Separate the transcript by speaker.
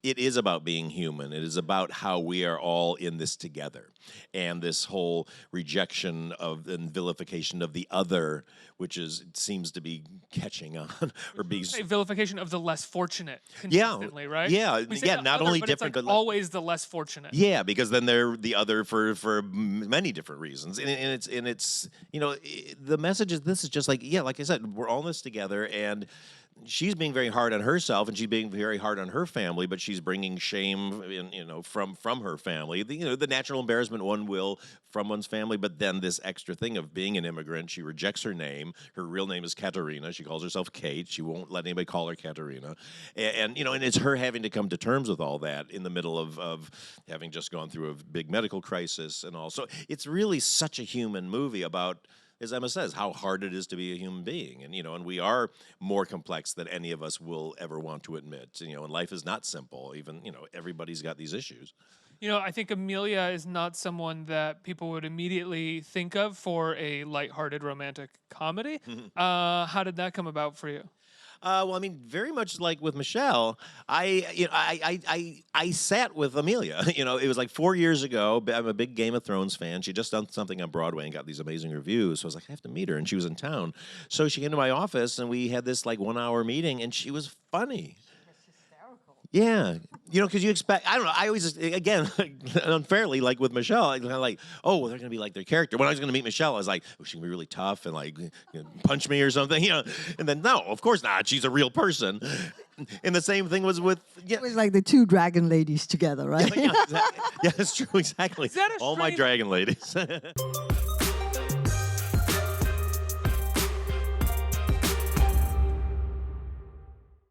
Speaker 1: It is about being human. It is about how we are all in this together. And this whole rejection of and vilification of the other, which it seems to be catching on or being.
Speaker 2: Say vilification of the less fortunate
Speaker 1: Yeah,
Speaker 2: consistently, right?
Speaker 1: yeah,
Speaker 2: We say
Speaker 1: yeah.
Speaker 2: the
Speaker 1: Not
Speaker 2: other,
Speaker 1: only
Speaker 2: but
Speaker 1: different,
Speaker 2: it's like
Speaker 1: but
Speaker 2: always the less fortunate.
Speaker 1: yeah, because then they're the other for many different reasons, and it's the message is this is just like like I said, we're all in this together, and she's being very hard on herself, and she's being very hard on her family, but she's bringing shame from her family. The natural embarrassment one will from one's family, but then this extra thing of being an immigrant, she rejects her name. Her real name is Katerina. She calls herself Kate. She won't let anybody call her Katerina, and it's her having to come to terms with all that in the middle of having just gone through a big medical crisis and all. So it's really such a human movie about, as Emma says, how hard it is to be a human being. And we are more complex than any of us will ever want to admit. And life is not simple. Even, everybody's got these issues.
Speaker 2: I think Emilia is not someone that people would immediately think of for a lighthearted romantic comedy. How did that come about for you?
Speaker 1: Well, I mean, very much like with Michelle, I sat with Amelia. It was like 4 years ago. I'm a big Game of Thrones fan. She just done something on Broadway and got these amazing reviews. So I was like, I have to meet her, and she was in town. So she came to my office, and we had this like 1 hour meeting, and she was funny. Yeah, because you expect, I don't know, I always, again, unfairly, like with Michelle, I kind of like, oh, well, they're going to be like their character. When I was going to meet Michelle, I was like, oh, she's going to be really tough and like, punch me or something, And then, no, of course not. She's a real person. And the same thing was with,
Speaker 3: It was like the two dragon ladies together, right?
Speaker 1: Yeah, exactly. Yeah, that's true, exactly.
Speaker 2: Is that a
Speaker 1: All my
Speaker 2: strange-
Speaker 1: dragon ladies.